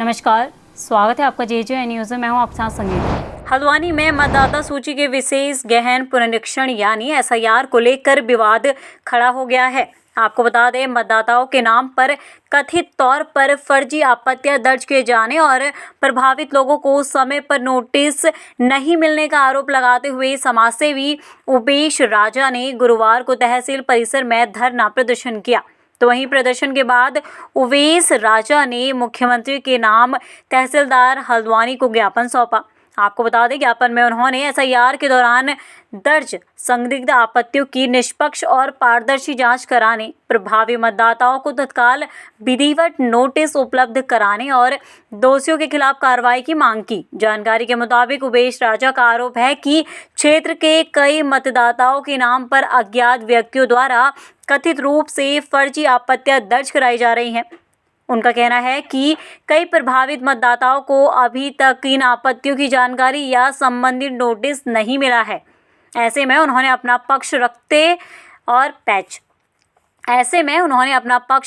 नमस्कार, स्वागत है आपका जे न्यूज़ में। मैं हूं आपके साथ संगीत। हल्द्वानी में मतदाता सूची के विशेष गहन पुनरीक्षण यानी एसआईआर को लेकर विवाद खड़ा हो गया है। आपको बता दें, मतदाताओं के नाम पर कथित तौर पर फर्जी आपत्तियां दर्ज किए जाने और प्रभावित लोगों को समय पर नोटिस नहीं मिलने का आरोप लगाते हुए समाजसेवी उमेश राजा ने गुरुवार को तहसील परिसर में धरना प्रदर्शन किया। तो वहीं प्रदर्शन के बाद उमेश राजा ने मुख्यमंत्री के नाम तहसीलदार हल्द्वानी को ज्ञापन सौंपा। आपको बता दें, ज्ञापन में उन्होंने एसआईआर के दौरान दर्ज संदिग्ध आपत्तियों की निष्पक्ष और पारदर्शी जांच कराने, प्रभावी मतदाताओं को तत्काल विधिवत नोटिस उपलब्ध कराने और दोषियों के खिलाफ कार्रवाई की मांग की। जानकारी के मुताबिक उमेश राजा का आरोप है कि क्षेत्र के कई मतदाताओं के नाम पर अज्ञात व्यक्तियों द्वारा कथित रूप से फर्जी आपत्तियां दर्ज कराई जा रही हैं। उनका कहना है कि कई प्रभावित मतदाताओं को अभी तक इन आपत्तियों की जानकारी या संबंधित नोटिस नहीं मिला है। ऐसे में उन्होंने अपना पक्ष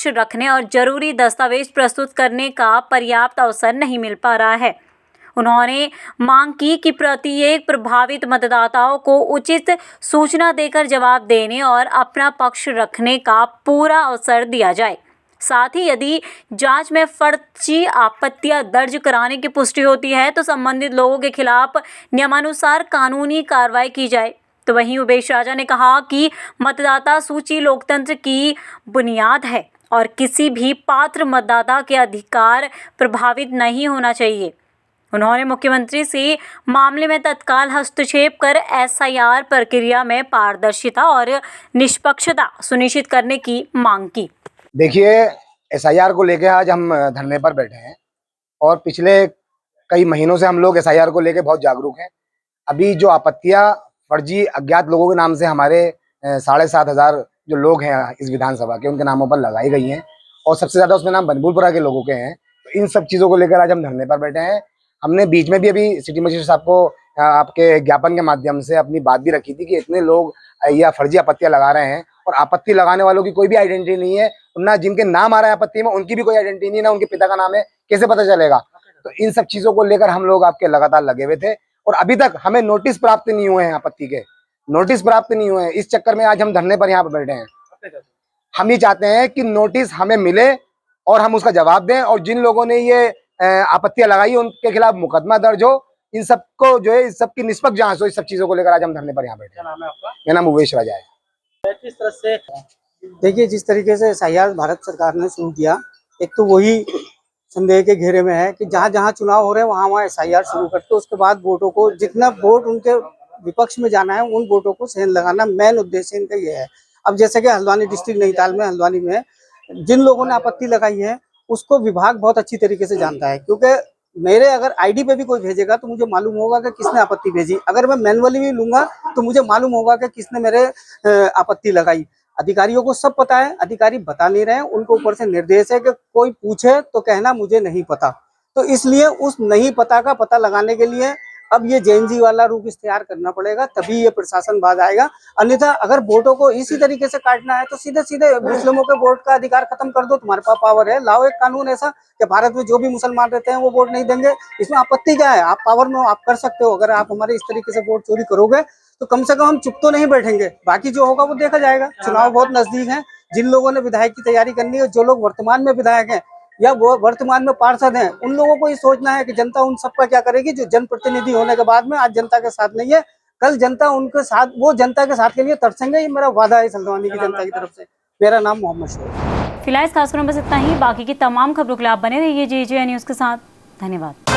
रखने और जरूरी दस्तावेज प्रस्तुत करने का पर्याप्त अवसर नहीं मिल पा रहा है। उन्होंने मांग की कि प्रत्येक प्रभावित मतदाताओं को उचित सूचना देकर जवाब देने और अपना पक्ष रखने का पूरा अवसर दिया जाए। साथ ही यदि जांच में फर्जी आपत्तियां दर्ज कराने की पुष्टि होती है तो संबंधित लोगों के खिलाफ नियमानुसार कानूनी कार्रवाई की जाए। तो वहीं उमेश राजा ने कहा कि मतदाता सूची लोकतंत्र की बुनियाद है और किसी भी पात्र मतदाता के अधिकार प्रभावित नहीं होना चाहिए। उन्होंने मुख्यमंत्री से मामले में तत्काल हस्तक्षेप कर एसआईआर प्रक्रिया में पारदर्शिता और निष्पक्षता सुनिश्चित करने की मांग की। देखिए, एसआईआर को लेकर आज हम धरने पर बैठे हैं और पिछले कई महीनों से हम लोग एसआईआर को लेकर बहुत जागरूक हैं। अभी जो आपत्तियां फर्जी अज्ञात लोगों के नाम से हमारे 7,500 जो लोग हैं इस विधानसभा के, उनके नामों पर लगाई गई हैं और सबसे ज़्यादा उसमें नाम बनबुलपुरा के लोगों के हैं। तो इन सब चीज़ों को लेकर आज हम धरने पर बैठे हैं। हमने बीच में भी अभी सिटी मजिस्ट्रेट साहब को आपके ज्ञापन के माध्यम से अपनी बात भी रखी थी कि इतने लोग या फर्जी आपत्तियां लगा रहे हैं और आपत्ति लगाने वालों की कोई भी आइडेंटिटी नहीं है, ना जिनके नाम आ रहा है आपत्ति में उनकी भी कोई आइडेंटिटी नहीं है, ना उनके पिता का नाम है, कैसे पता चलेगा। तो इन सब चीजों को लेकर हम लोग आपके लगातार लगे हुए थे और अभी तक हमें नोटिस प्राप्त नहीं हुए हैं, आपत्ति के नोटिस प्राप्त नहीं हुए हैं। इस चक्कर में आज हम धरने पर यहाँ पर बैठे हैं। हम ये चाहते हैं कि नोटिस हमें मिले और हम उसका जवाब दें और जिन लोगों ने ये आपत्तियां लगाई उनके खिलाफ मुकदमा दर्ज हो। इन सबको जो है इस सबकी निष्पक्ष जांच हो। इस सब चीजों को लेकर आज हम धरने पर यहाँ बैठे। क्या नाम है आपका? मेरा नाम उमेश राजा है। किस तरह से देखिए, जिस तरीके से एसआईआर भारत सरकार ने शुरू किया, एक तो वही संदेह के घेरे में है कि जहाँ जहाँ चुनाव हो रहे हैं वहाँ एसआईआर शुरू करते, उसके बाद वोटों को जितना वोट उनके विपक्ष में जाना है उन वोटों को सहन लगाना मेन उद्देश्य इनका ये है। अब जैसे कि हल्द्वानी डिस्ट्रिक्ट नैनीताल में हल्द्वानी में जिन लोगों ने आपत्ति लगाई है उसको विभाग बहुत अच्छी तरीके से जानता है, क्योंकि मेरे अगर आईडी पे भी कोई भेजेगा तो मुझे मालूम होगा कि किसने आपत्ति भेजी। अगर मैं मैनुअली भी लूंगा तो मुझे मालूम होगा कि किसने मेरे आपत्ति लगाई। अधिकारियों को सब पता है, अधिकारी बता नहीं रहे हैं। उनको ऊपर से निर्देश है कि कोई पूछे तो कहना मुझे नहीं पता। तो इसलिए उस नहीं पता का पता लगाने के लिए अब ये जेएनजी वाला रूप इख्तियार करना पड़ेगा, तभी ये प्रशासन बाज आएगा। अन्यथा अगर वोटों को इसी तरीके से काटना है तो सीधे सीधे मुस्लिमों के वोट का अधिकार खत्म कर दो। तुम्हारे पास पावर है, लाओ एक कानून ऐसा कि भारत में जो भी मुसलमान रहते हैं वो वोट नहीं देंगे। इसमें आपत्ति क्या है? आप पावर में आप कर सकते हो। अगर आप हमारे इस तरीके से वोट चोरी करोगे तो कम से कम हम चुप तो नहीं बैठेंगे, बाकी जो होगा वो देखा जाएगा। चुनाव बहुत नजदीक है। जिन लोगों ने विधायक की तैयारी करनी है, जो लोग वर्तमान में विधायक हैं या वो वर्तमान में पार्षद हैं, उन लोगों को ये सोचना है कि जनता उन सबका क्या करेगी। जो जनप्रतिनिधि होने के बाद में आज जनता के साथ नहीं है, कल जनता उनके साथ, वो जनता के साथ के लिए तरसेंगे। ये मेरा वादा है हल्द्वानी की जनता की तरफ से। मेरा नाम मोहम्मद शोएब। फिलहाल इस खास खबरों में बस इतना ही। बाकी की तमाम खबरों के लिए आप बने रहिए जे न्यूज़ के साथ। धन्यवाद।